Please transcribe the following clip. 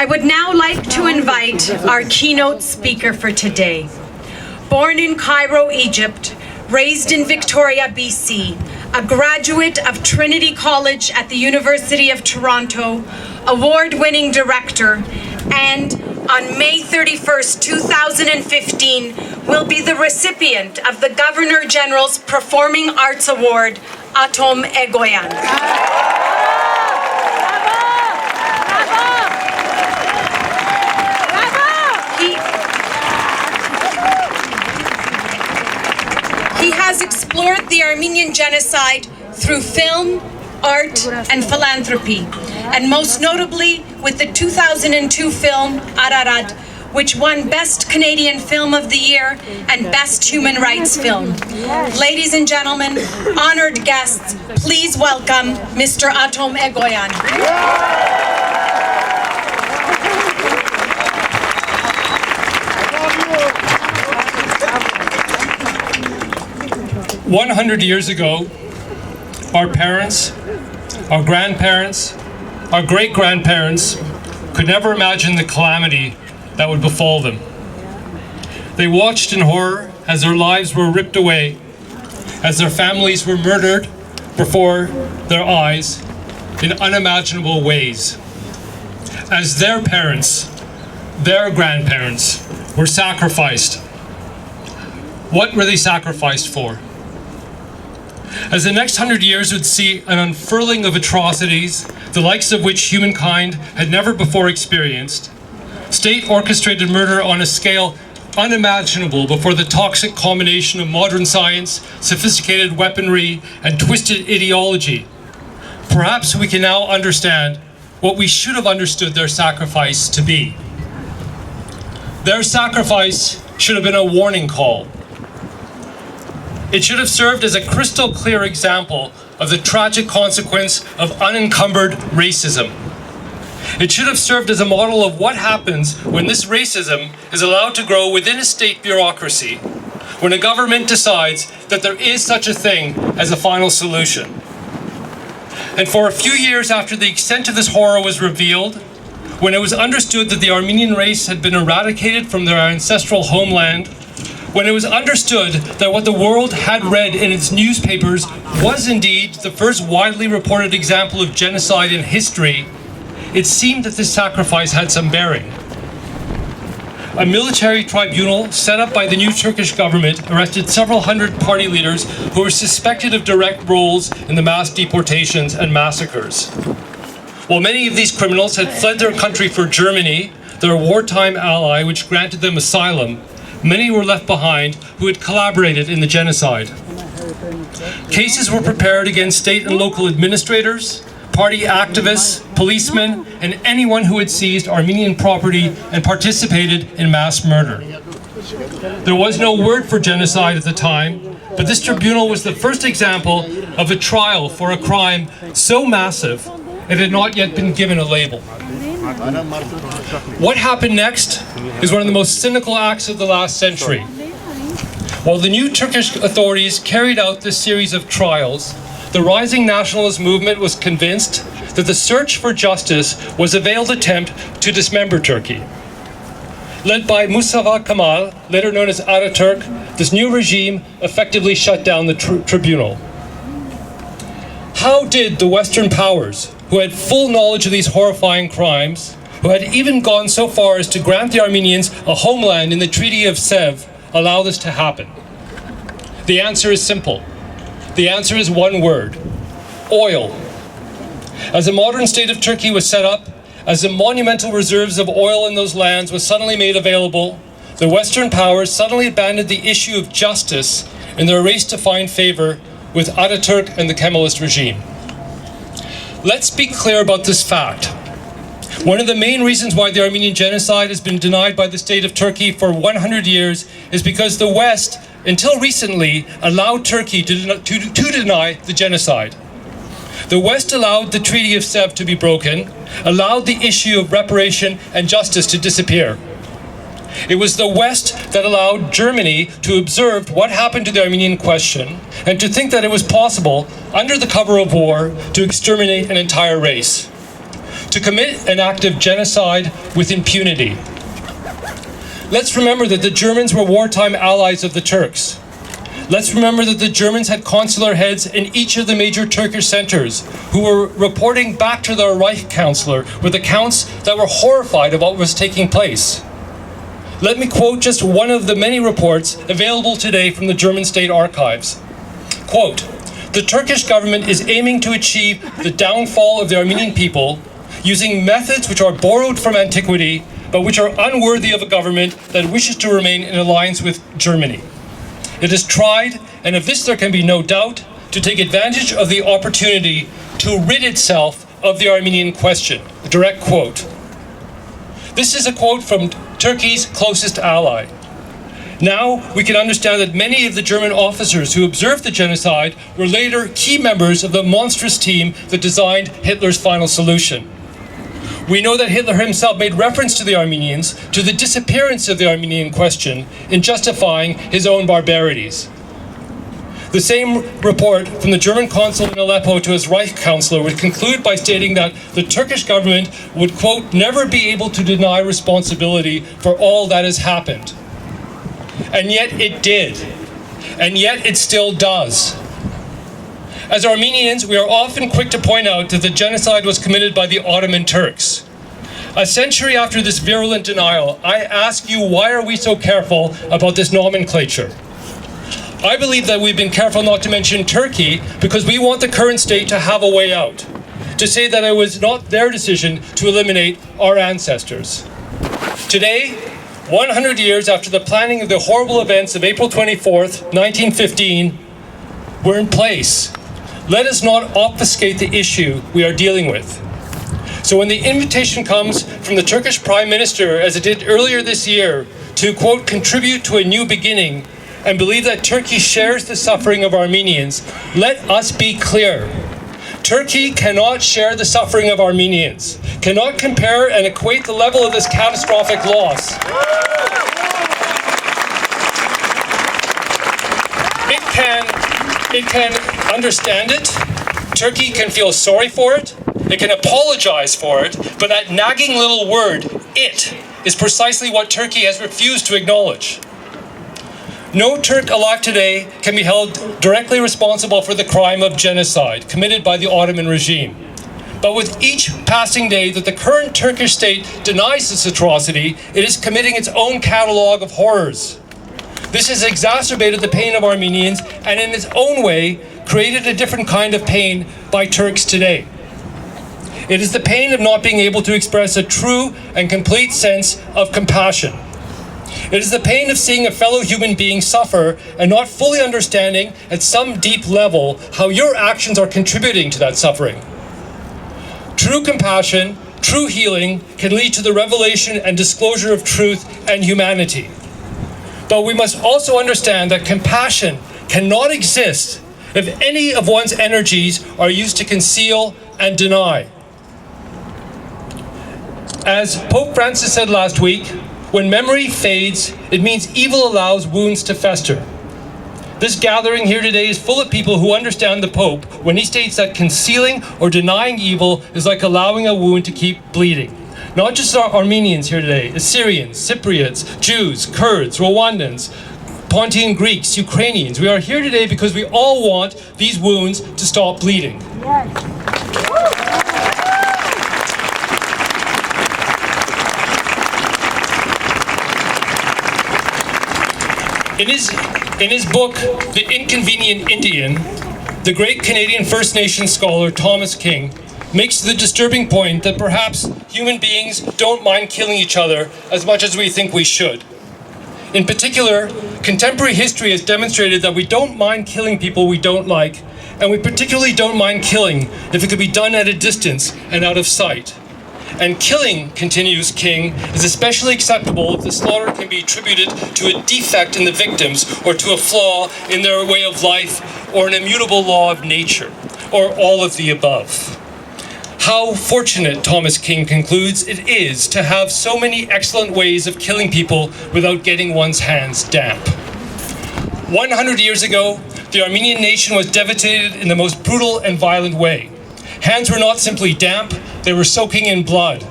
I would now like to invite our keynote speaker for today. Born in Cairo, Egypt, raised in Victoria, BC, a graduate of Trinity College at the University of Toronto, award-winning director, and on May 31st, 2015, will be the recipient of the Governor General's Performing Arts Award, Atom Egoyan. He has explored the Armenian genocide through film, art, and philanthropy, and most notably with the 2002 film Ararat, which won Best Canadian Film of the Year and Best Human Rights Film. Ladies and gentlemen, honored guests, please welcome Mr. Atom Egoyan. 100 years ago, our parents, our grandparents, our great-grandparents could never imagine the calamity that would befall them. They watched in horror as their lives were ripped away, as their families were murdered before their eyes in unimaginable ways, as their parents, their grandparents were sacrificed. What were they sacrificed for? As the next 100 years would see an unfurling of atrocities, the likes of which humankind had never before experienced, state-orchestrated murder on a scale unimaginable before the toxic combination of modern science, sophisticated weaponry, and twisted ideology, perhaps we can now understand what we should have understood their sacrifice to be. Their sacrifice should have been a warning call. It should have served as a crystal clear example of the tragic consequence of unencumbered racism. It should have served as a model of what happens when this racism is allowed to grow within a state bureaucracy, when a government decides that there is such a thing as a final solution. And for a few years after the extent of this horror was revealed, when it was understood that the Armenian race had been eradicated from their ancestral homeland, when it was understood that what the world had read in its newspapers was indeed the first widely reported example of genocide in history, it seemed that this sacrifice had some bearing. A military tribunal set up by the new Turkish government arrested several hundred party leaders who were suspected of direct roles in the mass deportations and massacres. While many of these criminals had fled their country for Germany, their wartime ally which granted them asylum, many were left behind who had collaborated in the genocide. Cases were prepared against state and local administrators, party activists, policemen, and anyone who had seized Armenian property and participated in mass murder. There was no word for genocide at the time, but this tribunal was the first example of a trial for a crime so massive it had not yet been given a label. What happened next is one of the most cynical acts of the last century. While the new Turkish authorities carried out this series of trials, the rising nationalist movement was convinced that the search for justice was a veiled attempt to dismember Turkey. Led by Mustafa Kemal, later known as Ataturk, this new regime effectively shut down the tribunal. How did the Western powers, who had full knowledge of these horrifying crimes, who had even gone so far as to grant the Armenians a homeland in the Treaty of Sèvres, allow this to happen? The answer is simple. The answer is one word: oil. As the modern state of Turkey was set up, as the monumental reserves of oil in those lands was suddenly made available, the Western powers suddenly abandoned the issue of justice in their race to find favor with Ataturk and the Kemalist regime. Let's be clear about this fact. One of the main reasons why the Armenian genocide has been denied by the state of Turkey for 100 years is because the West, until recently, allowed Turkey to deny the genocide. The West allowed the Treaty of Sèvres to be broken, allowed the issue of reparation and justice to disappear. It was the West that allowed Germany to observe what happened to the Armenian question and to think that it was possible, under the cover of war, to exterminate an entire race. to commit an act of genocide with impunity. Let's remember that the Germans were wartime allies of the Turks. Let's remember that the Germans had consular heads in each of the major Turkish centers who were reporting back to their Reich Chancellor with accounts that were horrified of what was taking place. Let me quote just one of the many reports available today from the German State Archives. Quote, "The Turkish government is aiming to achieve the downfall of the Armenian people using methods which are borrowed from antiquity, but which are unworthy of a government that wishes to remain in alliance with Germany. It has tried, and of this there can be no doubt, to take advantage of the opportunity to rid itself of the Armenian question." A direct quote. This is a quote from Turkey's closest ally. Now we can understand that many of the German officers who observed the genocide were later key members of the monstrous team that designed Hitler's final solution. We know that Hitler himself made reference to the Armenians, to the disappearance of the Armenian question, in justifying his own barbarities. The same report from the German consul in Aleppo to his Reich Chancellor would conclude by stating that the Turkish government would, quote, "never be able to deny responsibility for all that has happened." And yet it did. And yet it still does. As Armenians, we are often quick to point out that the genocide was committed by the Ottoman Turks. A century after this virulent denial, I ask you, why are we so careful about this nomenclature? I believe that we've been careful not to mention Turkey because we want the current state to have a way out, to say that it was not their decision to eliminate our ancestors. Today, 100 years after the planning of the horrible events of April 24th, 1915, were in place. Let us not obfuscate the issue we are dealing with. So when the invitation comes from the Turkish Prime Minister, as it did earlier this year, to, quote, "contribute to a new beginning," and believe that Turkey shares the suffering of Armenians, let us be clear. Turkey cannot share the suffering of Armenians, cannot compare and equate the level of this catastrophic loss. It can understand it. Turkey can feel sorry for it. It can apologize for it. But that nagging little word, "it," is precisely what Turkey has refused to acknowledge. No Turk alive today can be held directly responsible for the crime of genocide committed by the Ottoman regime. But with each passing day that the current Turkish state denies this atrocity, it is committing its own catalog of horrors. This has exacerbated the pain of Armenians and in its own way created a different kind of pain by Turks today. It is the pain of not being able to express a true and complete sense of compassion. It is the pain of seeing a fellow human being suffer and not fully understanding at some deep level how your actions are contributing to that suffering. True compassion, true healing can lead to the revelation and disclosure of truth and humanity. But we must also understand that compassion cannot exist if any of one's energies are used to conceal and deny. As Pope Francis said last week, when memory fades, it means evil allows wounds to fester. This gathering here today is full of people who understand the Pope when he states that concealing or denying evil is like allowing a wound to keep bleeding. Not just our Armenians here today, Assyrians, Cypriots, Jews, Kurds, Rwandans, Pontian Greeks, Ukrainians. We are here today because we all want these wounds to stop bleeding. In his book, The Inconvenient Indian, the great Canadian First Nations scholar Thomas King makes the disturbing point that perhaps human beings don't mind killing each other as much as we think we should. In particular, contemporary history has demonstrated that we don't mind killing people we don't like, and we particularly don't mind killing if it can be done at a distance and out of sight. And killing, continues King, is especially acceptable if the slaughter can be attributed to a defect in the victims or to a flaw in their way of life or an immutable law of nature, or all of the above. How fortunate, Thomas King concludes, it is to have so many excellent ways of killing people without getting one's hands damp. 100 years ago, the Armenian nation was devastated in the most brutal and violent way. Hands were not simply damp, they were soaking in blood.